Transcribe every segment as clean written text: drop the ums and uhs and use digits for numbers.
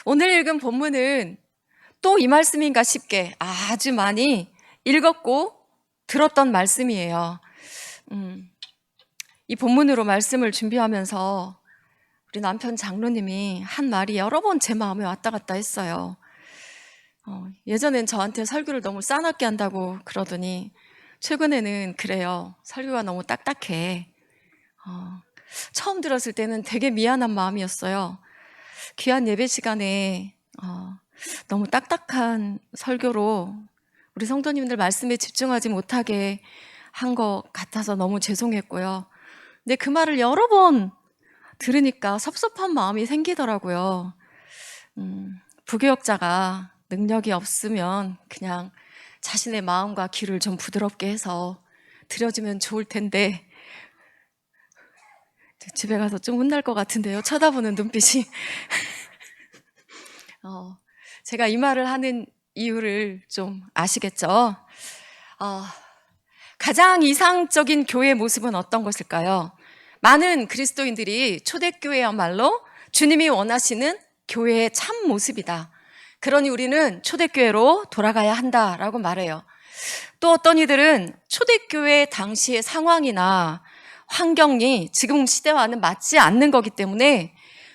오늘 읽은 본문은 또 이 말씀인가 싶게 아주 많이 읽었고 들었던 말씀이에요. 이 본문으로 말씀을 준비하면서 우리 남편 장로님이 한 말이 여러 번 제 마음에 왔다 갔다 했어요. 예전엔 저한테 설교를 너무 싸납게 한다고 그러더니 최근에는 그래요. 설교가 너무 딱딱해. 처음 들었을 때는 되게 미안한 마음이었어요. 귀한 예배 시간에 너무 딱딱한 설교로 우리 성도님들 말씀에 집중하지 못하게 한 것 같아서 너무 죄송했고요. 근데 그 말을 여러 번 들으니까 섭섭한 마음이 생기더라고요. 부교역자가 능력이 없으면 그냥 자신의 마음과 귀를 좀 부드럽게 해서 들여주면 좋을 텐데 집에 가서 좀 혼날 것 같은데요. 쳐다보는 눈빛이. 제가 이 말을 하는 이유를 좀 아시겠죠? 가장 이상적인 교회 모습은 어떤 것일까요? 많은 그리스도인들이 초대교회야말로 주님이 원하시는 교회의 참 모습이다. 그러니 우리는 초대교회로 돌아가야 한다라고 말해요. 또 어떤 이들은 초대교회 당시의 상황이나 환경이 지금 시대와는 맞지 않는 거기 때문에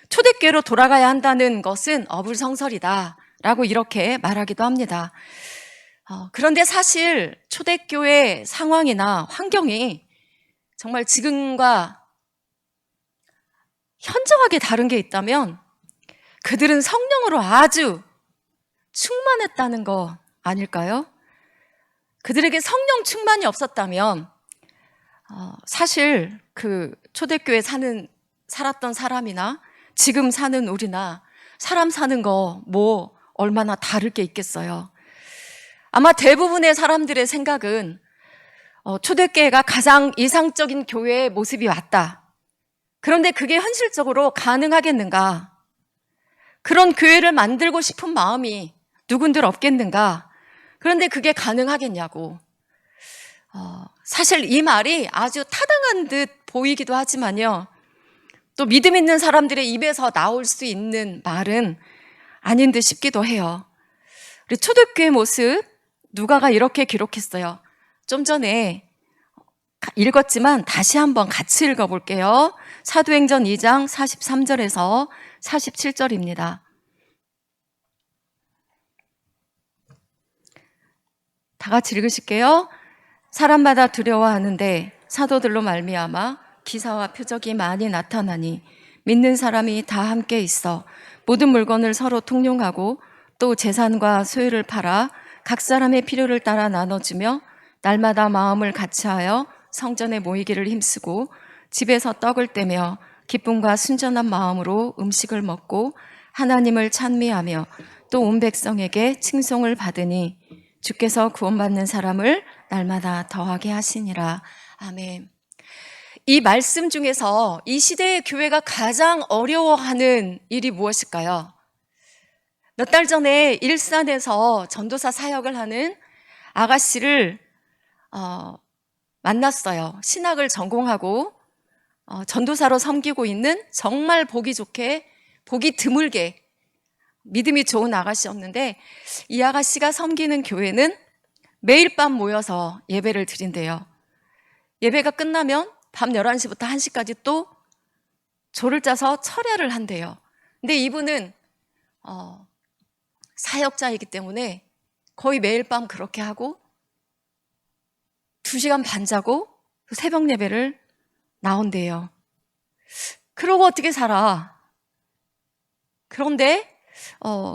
초대교회로 돌아가야 한다는 것은 어불성설이다 라고 이렇게 말하기도 합니다. 그런데 사실 초대교회 상황이나 환경이 정말 지금과 현저하게 다른 게 있다면 그들은 성령으로 아주 충만했다는 거 아닐까요? 그들에게 성령 충만이 없었다면 사실 그 초대교회 살았던 사람이나 지금 사는 우리나 사람 사는 거 뭐 얼마나 다를 게 있겠어요. 아마 대부분의 사람들의 생각은 초대교회가 가장 이상적인 교회의 모습이 왔다. 그런데 그게 현실적으로 가능하겠는가? 그런 교회를 만들고 싶은 마음이 누군들 없겠는가? 그런데 그게 가능하겠냐고. 사실 이 말이 아주 타당한 듯 보이기도 하지만요. 또 믿음 있는 사람들의 입에서 나올 수 있는 말은 아닌 듯 싶기도 해요. 우리 초대교회 모습 누가가 이렇게 기록했어요. 좀 전에 읽었지만 다시 한번 같이 읽어볼게요. 사도행전 2장 43절에서 47절입니다. 다 같이 읽으실게요. 사람마다 두려워하는데 사도들로 말미암아 기사와 표적이 많이 나타나니 믿는 사람이 다 함께 있어 모든 물건을 서로 통용하고 또 재산과 소유를 팔아 각 사람의 필요를 따라 나눠주며 날마다 마음을 같이하여 성전에 모이기를 힘쓰고 집에서 떡을 떼며 기쁨과 순전한 마음으로 음식을 먹고 하나님을 찬미하며 또 온 백성에게 칭송을 받으니 주께서 구원받는 사람을 날마다 더하게 하시니라. 아멘. 이 말씀 중에서 이 시대의 교회가 가장 어려워하는 일이 무엇일까요? 몇 달 전에 일산에서 전도사 사역을 하는 아가씨를 만났어요. 신학을 전공하고 전도사로 섬기고 있는 정말 보기 좋게, 보기 드물게 믿음이 좋은 아가씨였는데 이 아가씨가 섬기는 교회는 매일 밤 모여서 예배를 드린대요. 예배가 끝나면 밤 11시부터 1시까지 또 조를 짜서 철야를 한대요. 근데 이분은 사역자이기 때문에 거의 매일 밤 그렇게 하고 2시간 반 자고 새벽 예배를 나온대요. 그러고 어떻게 살아? 그런데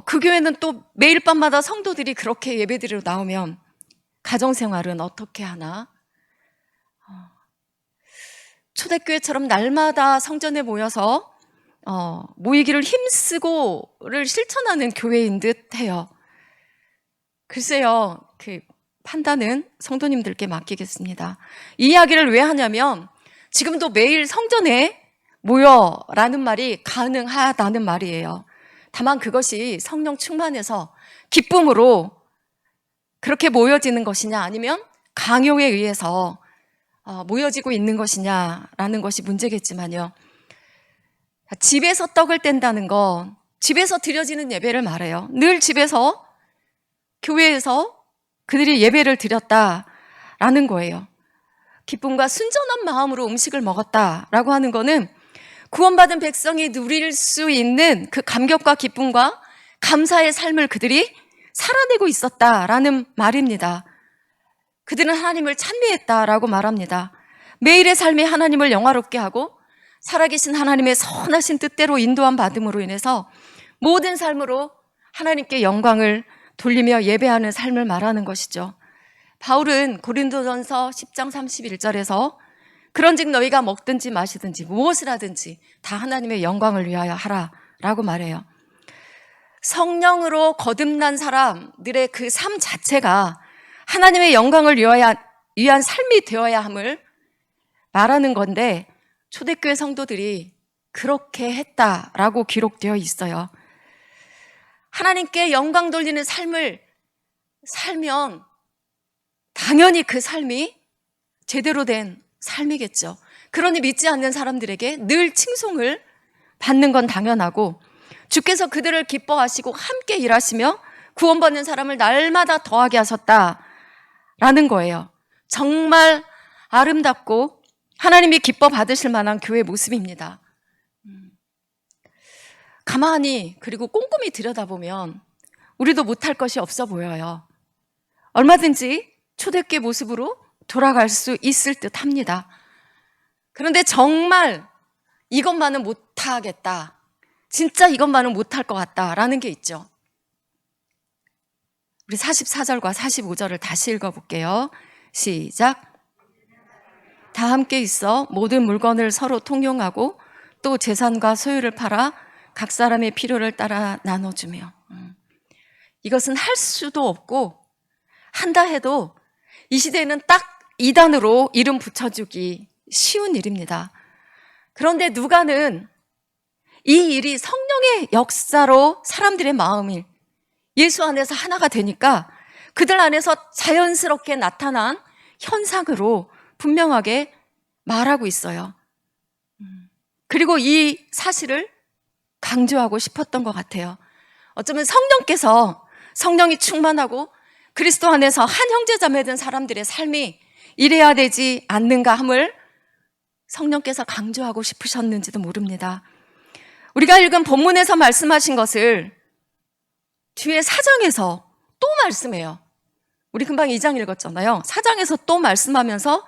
그 교회는 또 매일 밤마다 성도들이 그렇게 예배드리러 나오면 가정생활은 어떻게 하나? 초대교회처럼 날마다 성전에 모여서 모이기를 힘쓰고를 실천하는 교회인 듯 해요. 글쎄요, 그 판단은 성도님들께 맡기겠습니다. 이 이야기를 왜 하냐면 지금도 매일 성전에 모여라는 말이 가능하다는 말이에요. 다만 그것이 성령 충만해서 기쁨으로 그렇게 모여지는 것이냐 아니면 강요에 의해서 모여지고 있는 것이냐라는 것이 문제겠지만요. 집에서 떡을 뗀다는 건 집에서 드려지는 예배를 말해요. 늘 집에서, 교회에서 그들이 예배를 드렸다라는 거예요. 기쁨과 순전한 마음으로 음식을 먹었다라고 하는 거는 구원받은 백성이 누릴 수 있는 그 감격과 기쁨과 감사의 삶을 그들이 살아내고 있었다라는 말입니다. 그들은 하나님을 찬미했다라고 말합니다. 매일의 삶이 하나님을 영화롭게 하고 살아계신 하나님의 선하신 뜻대로 인도함 받음으로 인해서 모든 삶으로 하나님께 영광을 돌리며 예배하는 삶을 말하는 것이죠. 바울은 고린도전서 10장 31절에서 그런즉 너희가 먹든지 마시든지 무엇을 하든지 다 하나님의 영광을 위하여 하라 라고 말해요. 성령으로 거듭난 사람들의 그 삶 자체가 하나님의 영광을 위한 삶이 되어야 함을 말하는 건데 초대교회 성도들이 그렇게 했다라고 기록되어 있어요. 하나님께 영광 돌리는 삶을 살면 당연히 그 삶이 제대로 된 삶이겠죠. 그러니 믿지 않는 사람들에게 늘 칭송을 받는 건 당연하고 주께서 그들을 기뻐하시고 함께 일하시며 구원받는 사람을 날마다 더하게 하셨다라는 거예요. 정말 아름답고 하나님이 기뻐 받으실 만한 교회 모습입니다. 가만히 그리고 꼼꼼히 들여다보면 우리도 못할 것이 없어 보여요. 얼마든지 초대교회 모습으로 돌아갈 수 있을 듯 합니다. 그런데 정말 이것만은 못하겠다. 진짜 이것만은 못할 것 같다라는 게 있죠. 우리 44절과 45절을 다시 읽어볼게요. 시작. 다 함께 있어 모든 물건을 서로 통용하고 또 재산과 소유를 팔아 각 사람의 필요를 따라 나눠주며. 이것은 할 수도 없고 한다 해도 이 시대에는 딱 2단으로 이름 붙여주기 쉬운 일입니다. 그런데 누가는 이 일이 성령의 역사로 사람들의 마음이 예수 안에서 하나가 되니까 그들 안에서 자연스럽게 나타난 현상으로 분명하게 말하고 있어요. 그리고 이 사실을 강조하고 싶었던 것 같아요. 어쩌면 성령이 충만하고 그리스도 안에서 한 형제자매 된 사람들의 삶이 이래야 되지 않는가 함을 성령께서 강조하고 싶으셨는지도 모릅니다. 우리가 읽은 본문에서 말씀하신 것을 뒤에 4장에서 또 말씀해요. 우리 금방 2장 읽었잖아요. 4장에서 또 말씀하면서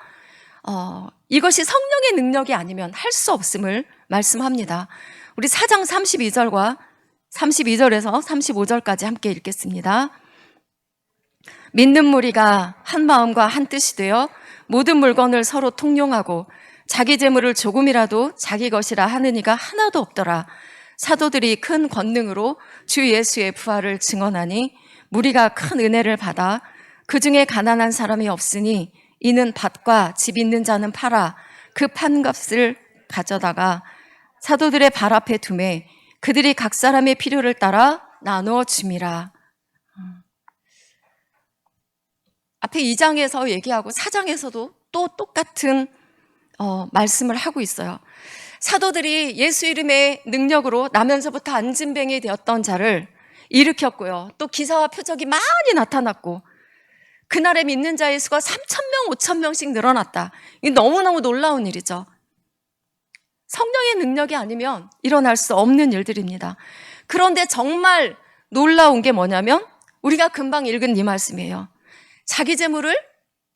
이것이 성령의 능력이 아니면 할 수 없음을 말씀합니다. 우리 4장 32절과 32절에서 35절까지 함께 읽겠습니다. 믿는 무리가 한 마음과 한 뜻이 되어 모든 물건을 서로 통용하고 자기 재물을 조금이라도 자기 것이라 하는 이가 하나도 없더라. 사도들이 큰 권능으로 주 예수의 부활을 증언하니 무리가 큰 은혜를 받아 그 중에 가난한 사람이 없으니 이는 밭과 집 있는 자는 팔아 그 판값을 가져다가 사도들의 발 앞에 두매 그들이 각 사람의 필요를 따라 나누어 줌이라. 앞에 2장에서 얘기하고 4장에서도 또 똑같은 말씀을 하고 있어요. 사도들이 예수 이름의 능력으로 나면서부터 안진뱅이 되었던 자를 일으켰고요. 또 기사와 표적이 많이 나타났고 그날에 믿는 자의 수가 3,000명, 5,000명씩 늘어났다. 이게 너무너무 놀라운 일이죠. 성령의 능력이 아니면 일어날 수 없는 일들입니다. 그런데 정말 놀라운 게 뭐냐면 우리가 금방 읽은 이 말씀이에요. 자기 재물을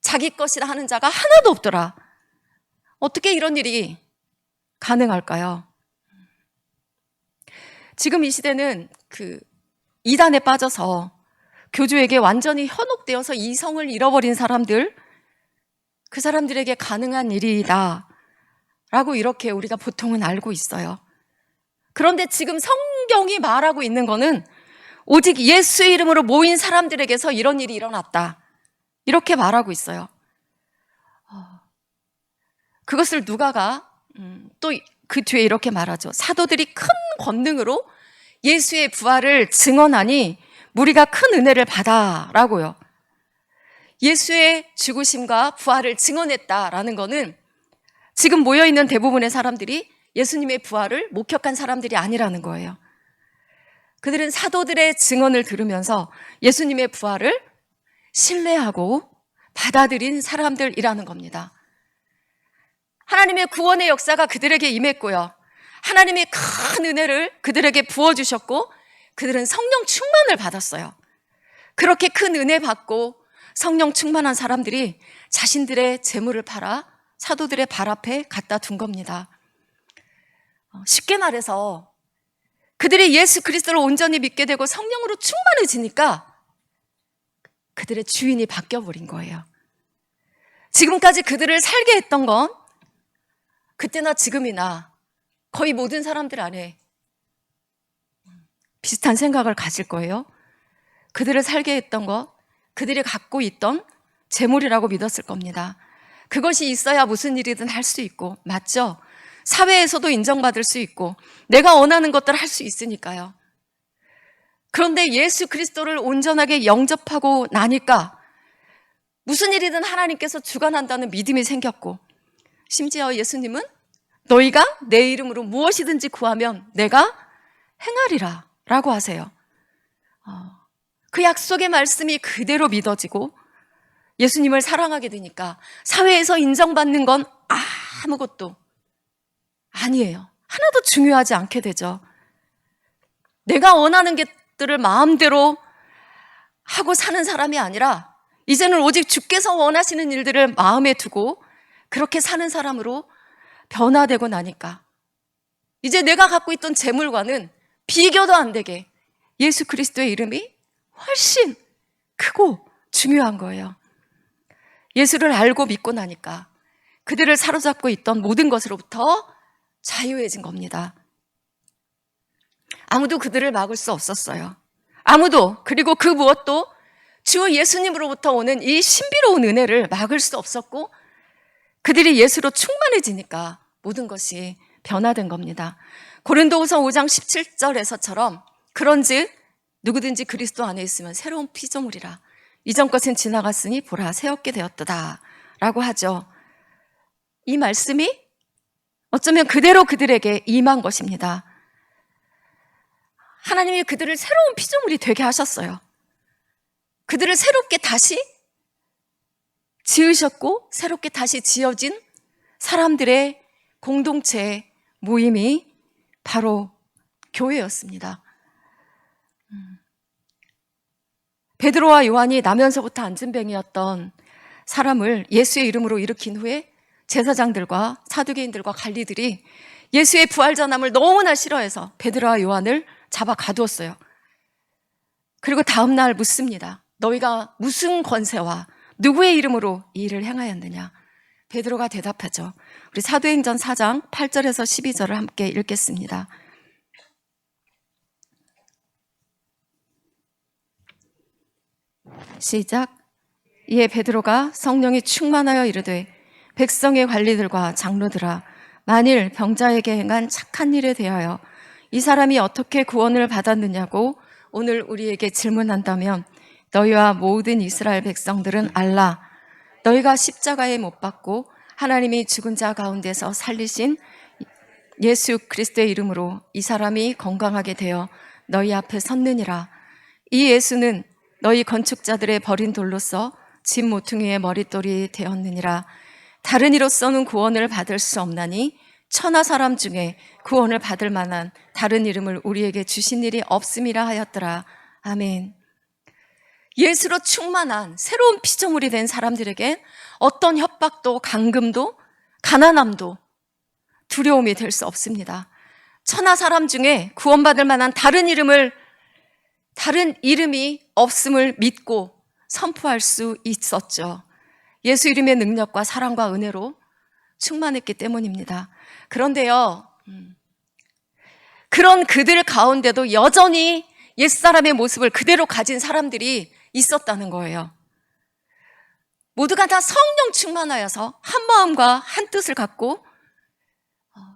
자기 것이라 하는 자가 하나도 없더라. 어떻게 이런 일이 가능할까요? 지금 이 시대는 그 이단에 빠져서 교주에게 완전히 현혹되어서 이성을 잃어버린 사람들, 그 사람들에게 가능한 일이다 라고 이렇게 우리가 보통은 알고 있어요. 그런데 지금 성경이 말하고 있는 거는 오직 예수 이름으로 모인 사람들에게서 이런 일이 일어났다 이렇게 말하고 있어요. 그것을 누가가 또 그 뒤에 이렇게 말하죠. 사도들이 큰 권능으로 예수의 부활을 증언하니 무리가 큰 은혜를 받아라고요. 예수의 죽으심과 부활을 증언했다라는 거는 지금 모여있는 대부분의 사람들이 예수님의 부활을 목격한 사람들이 아니라는 거예요. 그들은 사도들의 증언을 들으면서 예수님의 부활을 신뢰하고 받아들인 사람들이라는 겁니다. 하나님의 구원의 역사가 그들에게 임했고요. 하나님이 큰 은혜를 그들에게 부어주셨고 그들은 성령 충만을 받았어요. 그렇게 큰 은혜 받고 성령 충만한 사람들이 자신들의 재물을 팔아 사도들의 발 앞에 갖다 둔 겁니다. 쉽게 말해서 그들이 예수 그리스도를 온전히 믿게 되고 성령으로 충만해지니까 그들의 주인이 바뀌어버린 거예요. 지금까지 그들을 살게 했던 건 그때나 지금이나 거의 모든 사람들 안에 비슷한 생각을 가질 거예요. 그들을 살게 했던 것, 그들이 갖고 있던 재물이라고 믿었을 겁니다. 그것이 있어야 무슨 일이든 할 수 있고, 맞죠? 사회에서도 인정받을 수 있고 내가 원하는 것들을 할 수 있으니까요. 그런데 예수 그리스도를 온전하게 영접하고 나니까 무슨 일이든 하나님께서 주관한다는 믿음이 생겼고, 심지어 예수님은 너희가 내 이름으로 무엇이든지 구하면 내가 행하리라 라고 하세요. 그 약속의 말씀이 그대로 믿어지고 예수님을 사랑하게 되니까 사회에서 인정받는 건 아무것도 아니에요. 하나도 중요하지 않게 되죠. 내가 원하는 것들을 마음대로 하고 사는 사람이 아니라 이제는 오직 주께서 원하시는 일들을 마음에 두고 그렇게 사는 사람으로 변화되고 나니까 이제 내가 갖고 있던 재물과는 비교도 안 되게 예수 그리스도의 이름이 훨씬 크고 중요한 거예요. 예수를 알고 믿고 나니까 그들을 사로잡고 있던 모든 것으로부터 자유해진 겁니다. 아무도 그들을 막을 수 없었어요. 아무도, 그리고 그 무엇도 주 예수님으로부터 오는 이 신비로운 은혜를 막을 수 없었고 그들이 예수로 충만해지니까 모든 것이 변화된 겁니다. 고린도후서 5장 17절에서처럼 그런즉 누구든지 그리스도 안에 있으면 새로운 피조물이라 이전 것은 지나갔으니 보라 새롭게 되었도다 라고 하죠. 이 말씀이 어쩌면 그대로 그들에게 임한 것입니다. 하나님이 그들을 새로운 피조물이 되게 하셨어요. 그들을 새롭게 다시 지으셨고 새롭게 다시 지어진 사람들의 공동체 모임이 바로 교회였습니다. 베드로와 요한이 나면서부터 안진뱅이였던 사람을 예수의 이름으로 일으킨 후에 제사장들과 사두개인들과 관리들이 예수의 부활 전함을 너무나 싫어해서 베드로와 요한을 잡아 가두었어요. 그리고 다음 날 묻습니다. 너희가 무슨 권세와 누구의 이름으로 이 일을 행하였느냐? 베드로가 대답하죠. 우리 사도행전 4장 8절에서 12절을 함께 읽겠습니다. 시작. 이에 베드로가 성령이 충만하여 이르되 백성의 관리들과 장로들아 만일 병자에게 행한 착한 일에 대하여 이 사람이 어떻게 구원을 받았느냐고 오늘 우리에게 질문한다면 너희와 모든 이스라엘 백성들은 알라. 너희가 십자가에 못 박고 하나님이 죽은 자 가운데서 살리신 예수 그리스도의 이름으로 이 사람이 건강하게 되어 너희 앞에 섰느니라. 이 예수는 너희 건축자들의 버린 돌로서 집 모퉁이의 머릿돌이 되었느니라. 다른 이로서는 구원을 받을 수 없나니 천하 사람 중에 구원을 받을 만한 다른 이름을 우리에게 주신 일이 없음이라 하였더라. 아멘. 예수로 충만한 새로운 피조물이 된 사람들에게 어떤 협박도 감금도 가난함도 두려움이 될 수 없습니다. 천하 사람 중에 구원받을 만한 다른 이름이 없음을 믿고 선포할 수 있었죠. 예수 이름의 능력과 사랑과 은혜로 충만했기 때문입니다. 그런데요, 그런 그들 가운데도 여전히 옛사람의 모습을 그대로 가진 사람들이 있었다는 거예요. 모두가 다 성령 충만하여서 한 마음과 한 뜻을 갖고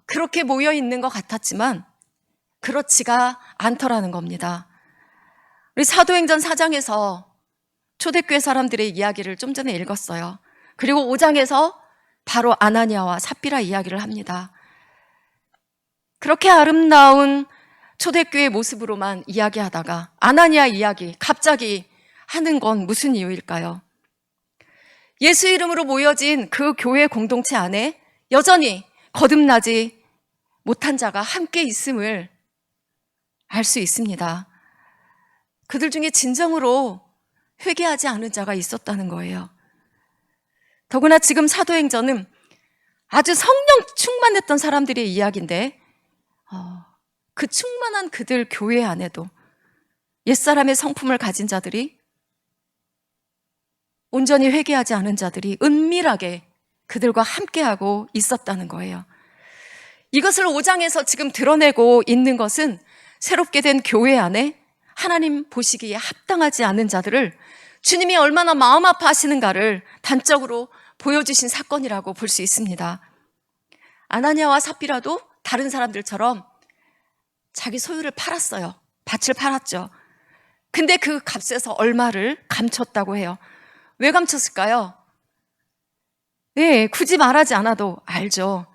그렇게 모여 있는 것 같았지만 그렇지가 않더라는 겁니다. 우리 사도행전 4장에서 초대교회 사람들의 이야기를 좀 전에 읽었어요. 그리고 5장에서 바로 아나니아와 삽비라 이야기를 합니다. 그렇게 아름다운 초대교회 모습으로만 이야기하다가 아나니아 이야기 갑자기 하는 건 무슨 이유일까요? 예수 이름으로 모여진 그 교회 공동체 안에 여전히 거듭나지 못한 자가 함께 있음을 알 수 있습니다. 그들 중에 진정으로 회개하지 않은 자가 있었다는 거예요. 더구나 지금 사도행전은 아주 성령 충만했던 사람들의 이야기인데 그 충만한 그들 교회 안에도 옛사람의 성품을 가진 자들이, 온전히 회개하지 않은 자들이 은밀하게 그들과 함께하고 있었다는 거예요. 이것을 5장에서 지금 드러내고 있는 것은 새롭게 된 교회 안에 하나님 보시기에 합당하지 않은 자들을 주님이 얼마나 마음 아파하시는가를 단적으로 보여주신 사건이라고 볼 수 있습니다. 아나니아와 삽비라도 다른 사람들처럼 자기 소유를 팔았어요. 밭을 팔았죠. 근데 그 값에서 얼마를 감췄다고 해요. 왜 감췄을까요? 네, 굳이 말하지 않아도 알죠.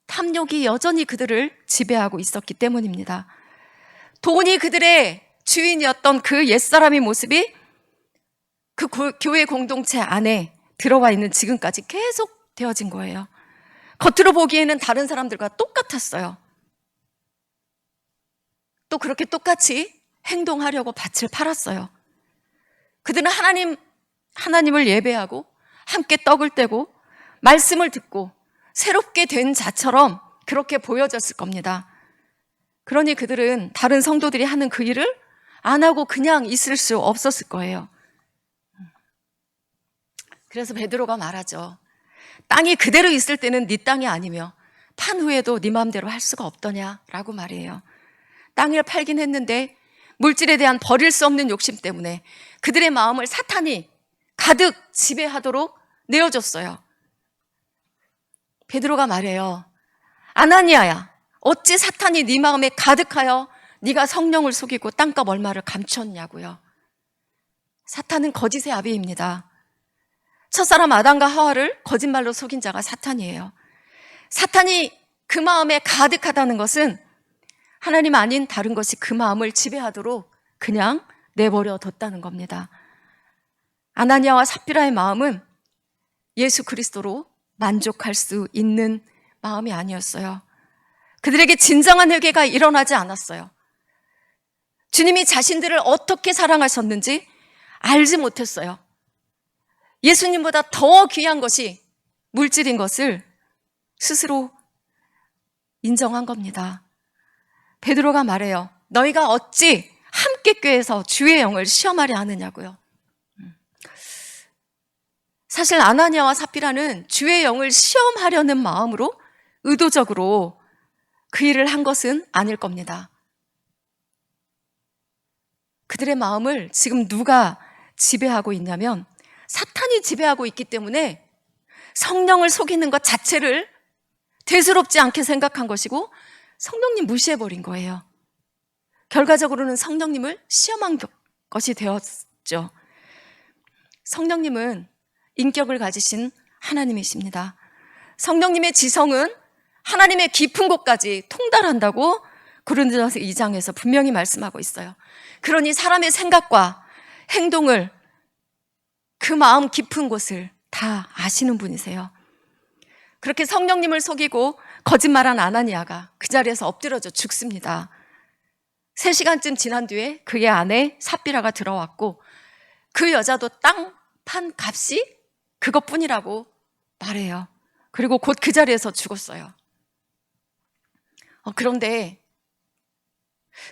탐욕이 여전히 그들을 지배하고 있었기 때문입니다. 돈이 그들의 주인이었던 그 옛사람의 모습이 그 교회 공동체 안에 들어와 있는 지금까지 계속 되어진 거예요. 겉으로 보기에는 다른 사람들과 똑같았어요. 또 그렇게 똑같이 행동하려고 밭을 팔았어요. 그들은 하나님을 예배하고 함께 떡을 떼고 말씀을 듣고 새롭게 된 자처럼 그렇게 보여졌을 겁니다. 그러니 그들은 다른 성도들이 하는 그 일을 안 하고 그냥 있을 수 없었을 거예요. 그래서 베드로가 말하죠. 땅이 그대로 있을 때는 네 땅이 아니며 판 후에도 네 마음대로 할 수가 없더냐라고 말해요. 땅을 팔긴 했는데 물질에 대한 버릴 수 없는 욕심 때문에 그들의 마음을 사탄이 가득 지배하도록 내어줬어요. 베드로가 말해요. 아나니아야, 어찌 사탄이 네 마음에 가득하여 네가 성령을 속이고 땅값 얼마를 감췄냐고요. 사탄은 거짓의 아비입니다. 첫사람 아담과 하와를 거짓말로 속인 자가 사탄이에요. 사탄이 그 마음에 가득하다는 것은 하나님 아닌 다른 것이 그 마음을 지배하도록 그냥 내버려 뒀다는 겁니다. 아나니아와 삽비라의 마음은 예수 그리스도로 만족할 수 있는 마음이 아니었어요. 그들에게 진정한 회개가 일어나지 않았어요. 주님이 자신들을 어떻게 사랑하셨는지 알지 못했어요. 예수님보다 더 귀한 것이 물질인 것을 스스로 인정한 겁니다. 베드로가 말해요. 너희가 어찌 함께 꾀해서 주의 영을 시험하려 하느냐고요. 사실 아나니아와 삽비라는 주의 영을 시험하려는 마음으로 의도적으로 그 일을 한 것은 아닐 겁니다. 그들의 마음을 지금 누가 지배하고 있냐면 사탄이 지배하고 있기 때문에 성령을 속이는 것 자체를 대수롭지 않게 생각한 것이고 성령님 무시해버린 거예요. 결과적으로는 성령님을 시험한 것이 되었죠. 성령님은 인격을 가지신 하나님이십니다. 성령님의 지성은 하나님의 깊은 곳까지 통달한다고 고린도전서 2장에서 분명히 말씀하고 있어요. 그러니 사람의 생각과 행동을, 그 마음 깊은 곳을 다 아시는 분이세요. 그렇게 성령님을 속이고 거짓말한 아나니아가 그 자리에서 엎드려져 죽습니다. 3시간쯤 지난 뒤에 그의 아내 삽비라가 들어왔고 그 여자도 땅 판 값이 그것뿐이라고 말해요. 그리고 곧 그 자리에서 죽었어요. 그런데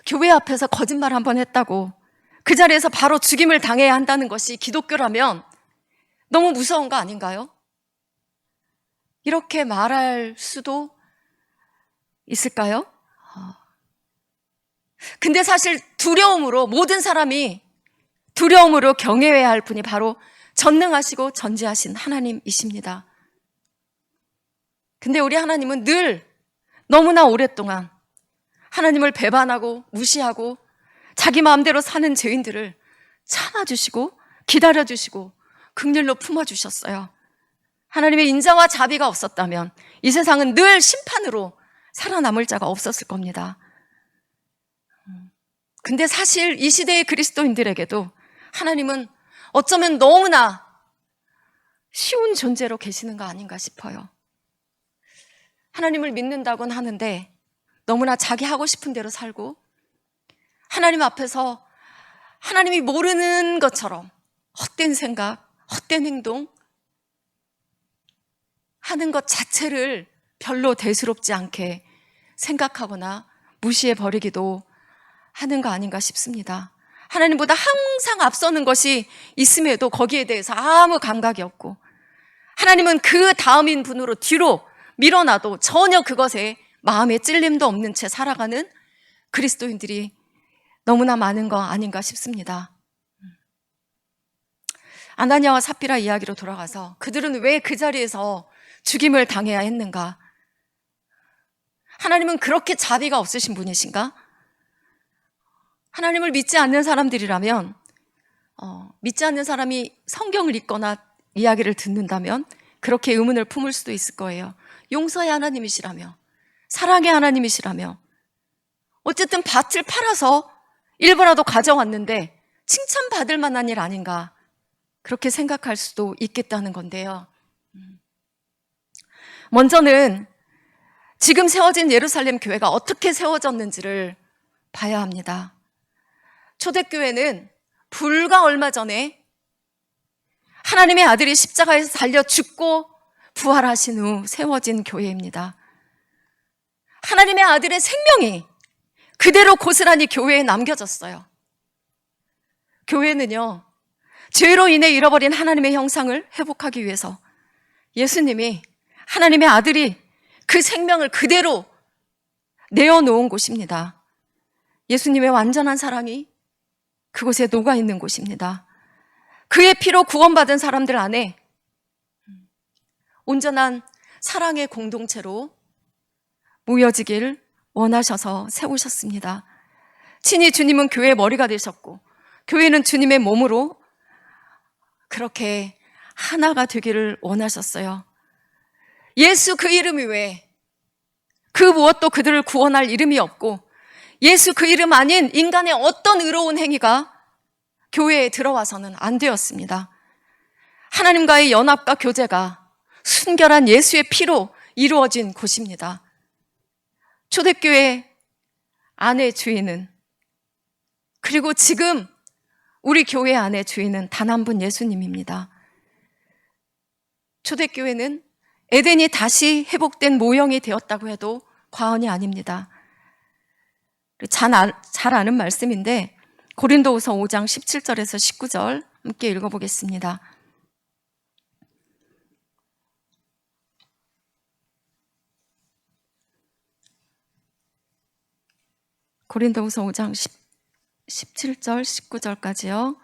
교회 앞에서 거짓말 한번 했다고 그 자리에서 바로 죽임을 당해야 한다는 것이 기독교라면 너무 무서운 거 아닌가요? 이렇게 말할 수도 있을까요? 근데 사실 두려움으로, 모든 사람이 두려움으로 경외해야 할 분이 바로 전능하시고 전지하신 하나님이십니다. 근데 우리 하나님은 늘 너무나 오랫동안 하나님을 배반하고 무시하고 자기 마음대로 사는 죄인들을 참아주시고 기다려주시고 긍휼로 품어주셨어요. 하나님의 인자와 자비가 없었다면 이 세상은 늘 심판으로 살아남을 자가 없었을 겁니다. 근데 사실 이 시대의 그리스도인들에게도 하나님은 어쩌면 너무나 쉬운 존재로 계시는 거 아닌가 싶어요. 하나님을 믿는다곤 하는데 너무나 자기 하고 싶은 대로 살고, 하나님 앞에서 하나님이 모르는 것처럼 헛된 생각, 헛된 행동 하는 것 자체를 별로 대수롭지 않게 생각하거나 무시해버리기도 하는 거 아닌가 싶습니다. 하나님보다 항상 앞서는 것이 있음에도 거기에 대해서 아무 감각이 없고, 하나님은 그 다음인 분으로 뒤로 밀어놔도 전혀 그것에 마음에 찔림도 없는 채 살아가는 그리스도인들이 너무나 많은 거 아닌가 싶습니다. 아나니아와 삽비라 이야기로 돌아가서 그들은 왜 그 자리에서 죽임을 당해야 했는가? 하나님은 그렇게 자비가 없으신 분이신가? 하나님을 믿지 않는 사람들이라면, 믿지 않는 사람이 성경을 읽거나 이야기를 듣는다면 그렇게 의문을 품을 수도 있을 거예요. 용서의 하나님이시라며, 사랑의 하나님이시라며, 어쨌든 밭을 팔아서 일부라도 가져왔는데 칭찬받을 만한 일 아닌가, 그렇게 생각할 수도 있겠다는 건데요. 먼저는 지금 세워진 예루살렘 교회가 어떻게 세워졌는지를 봐야 합니다. 초대교회는 불과 얼마 전에 하나님의 아들이 십자가에서 달려 죽고 부활하신 후 세워진 교회입니다. 하나님의 아들의 생명이 그대로 고스란히 교회에 남겨졌어요. 교회는요, 죄로 인해 잃어버린 하나님의 형상을 회복하기 위해서 예수님이, 하나님의 아들이 그 생명을 그대로 내어놓은 곳입니다. 예수님의 완전한 사랑이 그곳에 녹아있는 곳입니다. 그의 피로 구원받은 사람들 안에 온전한 사랑의 공동체로 모여지길 원하셔서 세우셨습니다. 친히 주님은 교회의 머리가 되셨고, 교회는 주님의 몸으로 그렇게 하나가 되기를 원하셨어요. 예수 그 이름 외에 그 무엇도 그들을 구원할 이름이 없고, 예수 그 이름 아닌 인간의 어떤 의로운 행위가 교회에 들어와서는 안 되었습니다. 하나님과의 연합과 교제가 순결한 예수의 피로 이루어진 곳입니다. 초대교회 안의 주인은, 그리고 지금 우리 교회 안의 주인은 단 한 분 예수님입니다. 초대교회는 에덴이 다시 회복된 모형이 되었다고 해도 과언이 아닙니다. 잘 아는 말씀인데 고린도후서 5장 17절에서 19절 함께 읽어보겠습니다. 고린도후서 5장 17절 19절까지요.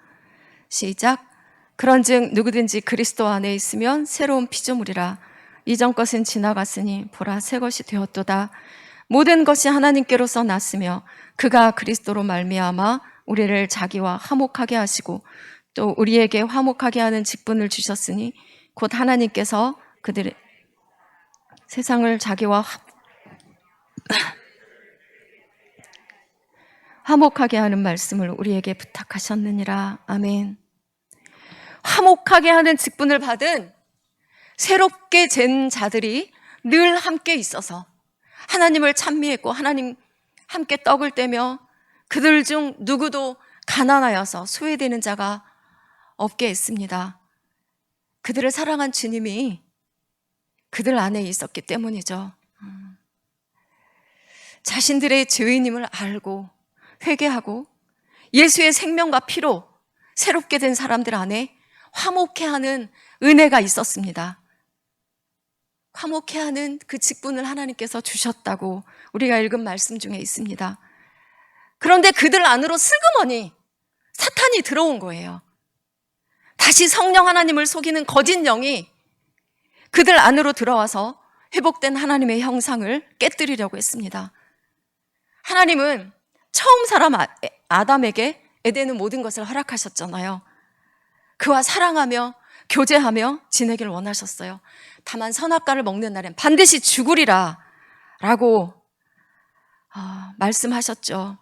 시작. 그런즉 누구든지 그리스도 안에 있으면 새로운 피조물이라. 이전 것은 지나갔으니 보라 새 것이 되었도다. 모든 것이 하나님께로서 났으며 그가 그리스도로 말미암아 우리를 자기와 화목하게 하시고 또 우리에게 화목하게 하는 직분을 주셨으니 곧 하나님께서 그들의 세상을 자기와 화목하게 하는 말씀을 우리에게 부탁하셨느니라. 아멘. 화목하게 하는 직분을 받은 새롭게 된 자들이 늘 함께 있어서 하나님을 찬미했고, 하나님 함께 떡을 떼며 그들 중 누구도 가난하여서 소외되는 자가 없게 했습니다. 그들을 사랑한 주님이 그들 안에 있었기 때문이죠. 자신들의 죄인임을 알고 회개하고 예수의 생명과 피로 새롭게 된 사람들 안에 화목해하는 은혜가 있었습니다. 화목해하는 그 직분을 하나님께서 주셨다고 우리가 읽은 말씀 중에 있습니다. 그런데 그들 안으로 슬그머니 사탄이 들어온 거예요. 다시 성령 하나님을 속이는 거짓 영이 그들 안으로 들어와서 회복된 하나님의 형상을 깨뜨리려고 했습니다. 하나님은 처음 사람 아담에게 에덴의 모든 것을 허락하셨잖아요. 그와 사랑하며 교제하며 지내기를 원하셨어요. 다만 선악과를 먹는 날엔 반드시 죽으리라 라고 말씀하셨죠.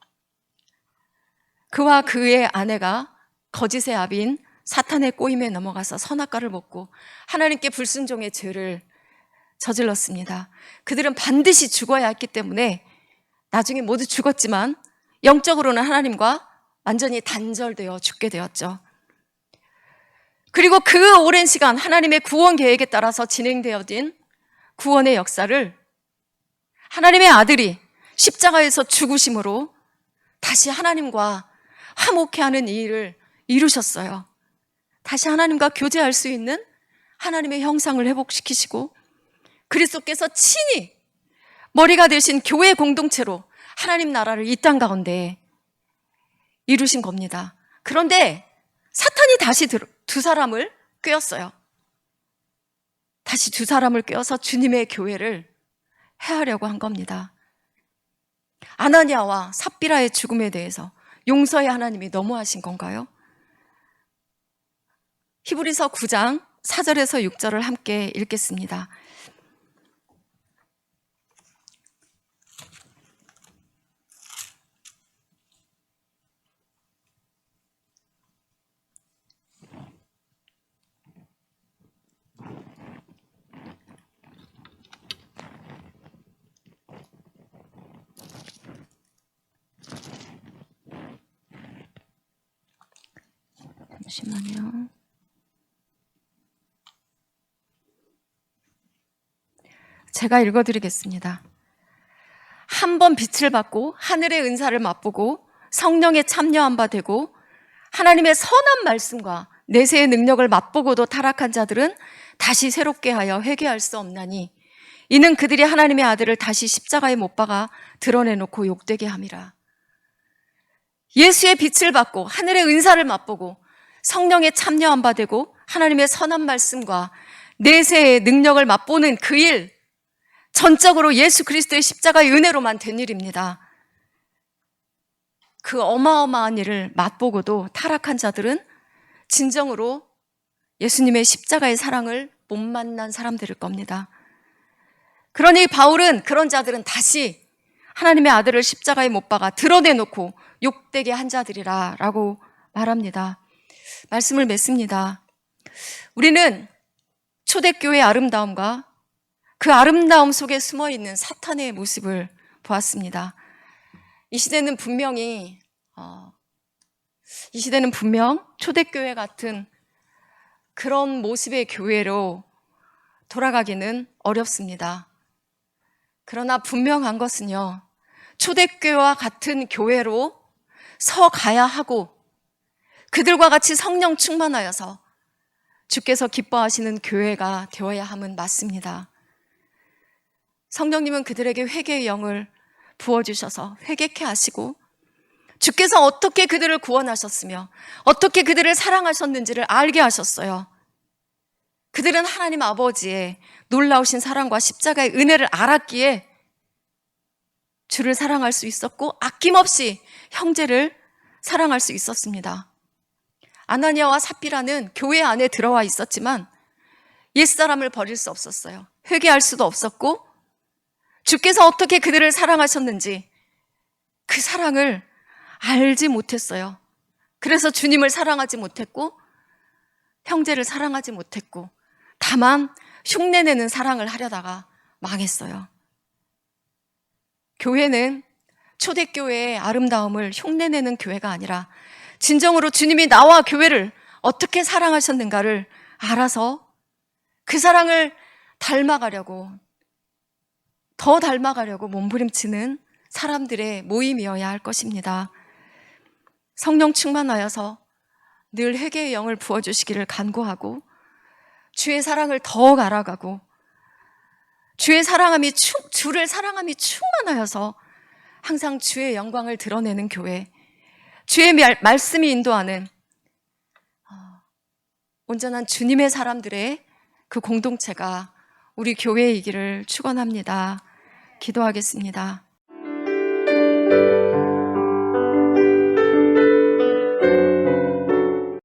그와 그의 아내가 거짓의 아비인 사탄의 꼬임에 넘어가서 선악과를 먹고 하나님께 불순종의 죄를 저질렀습니다. 그들은 반드시 죽어야 했기 때문에 나중에 모두 죽었지만 영적으로는 하나님과 완전히 단절되어 죽게 되었죠. 그리고 그 오랜 시간 하나님의 구원 계획에 따라서 진행되어진 구원의 역사를 하나님의 아들이 십자가에서 죽으심으로 다시 하나님과 화목해 하는 이 일을 이루셨어요. 다시 하나님과 교제할 수 있는 하나님의 형상을 회복시키시고 그리스도께서 친히 머리가 되신 교회 공동체로 하나님 나라를 이 땅 가운데 이루신 겁니다. 그런데 사탄이 다시 두 사람을 꿰었어요. 다시 두 사람을 꿰어서 주님의 교회를 해하려고 한 겁니다. 아나니아와 삽비라의 죽음에 대해서 용서의 하나님이 너무하신 건가요? 히브리서 9장 4절에서 6절을 함께 읽겠습니다. 잠시만요. 제가 읽어드리겠습니다. 한 번 빛을 받고 하늘의 은사를 맛보고 성령에 참여한 바 되고 하나님의 선한 말씀과 내세의 능력을 맛보고도 타락한 자들은 다시 새롭게 하여 회개할 수 없나니 이는 그들이 하나님의 아들을 다시 십자가에 못 박아 드러내놓고 욕되게 함이라. 예수의 빛을 받고 하늘의 은사를 맛보고 성령에 참여한 바 되고 하나님의 선한 말씀과 내세의 능력을 맛보는 그 일, 전적으로 예수 그리스도의 십자가의 은혜로만 된 일입니다. 그 어마어마한 일을 맛보고도 타락한 자들은 진정으로 예수님의 십자가의 사랑을 못 만난 사람들일 겁니다. 그러니 바울은 그런 자들은 다시 하나님의 아들을 십자가에 못 박아 드러내놓고 욕되게 한 자들이라 라고 말합니다. 말씀을 맺습니다. 우리는 초대교회의 아름다움과 그 아름다움 속에 숨어있는 사탄의 모습을 보았습니다. 이 시대는 분명 초대교회 같은 그런 모습의 교회로 돌아가기는 어렵습니다. 그러나 분명한 것은요, 초대교회와 같은 교회로 서가야 하고 그들과 같이 성령 충만하여서 주께서 기뻐하시는 교회가 되어야 함은 맞습니다. 성령님은 그들에게 회개의 영을 부어주셔서 회개케 하시고 주께서 어떻게 그들을 구원하셨으며 어떻게 그들을 사랑하셨는지를 알게 하셨어요. 그들은 하나님 아버지의 놀라우신 사랑과 십자가의 은혜를 알았기에 주를 사랑할 수 있었고 아낌없이 형제를 사랑할 수 있었습니다. 아나니아와 삽비라는 교회 안에 들어와 있었지만 옛사람을 버릴 수 없었어요. 회개할 수도 없었고 주께서 어떻게 그들을 사랑하셨는지 그 사랑을 알지 못했어요. 그래서 주님을 사랑하지 못했고 형제를 사랑하지 못했고 다만 흉내내는 사랑을 하려다가 망했어요. 교회는 초대교회의 아름다움을 흉내내는 교회가 아니라 진정으로 주님이 나와 교회를 어떻게 사랑하셨는가를 알아서 그 사랑을 더 닮아가려고 몸부림치는 사람들의 모임이어야 할 것입니다. 성령 충만하여서 늘 회개의 영을 부어주시기를 간구하고 주의 사랑을 더욱 알아가고 주를 사랑함이 충만하여서 항상 주의 영광을 드러내는 교회, 주의 말씀이 인도하는 온전한 주님의 사람들의 그 공동체가 우리 교회이기를 축원합니다. 기도하겠습니다.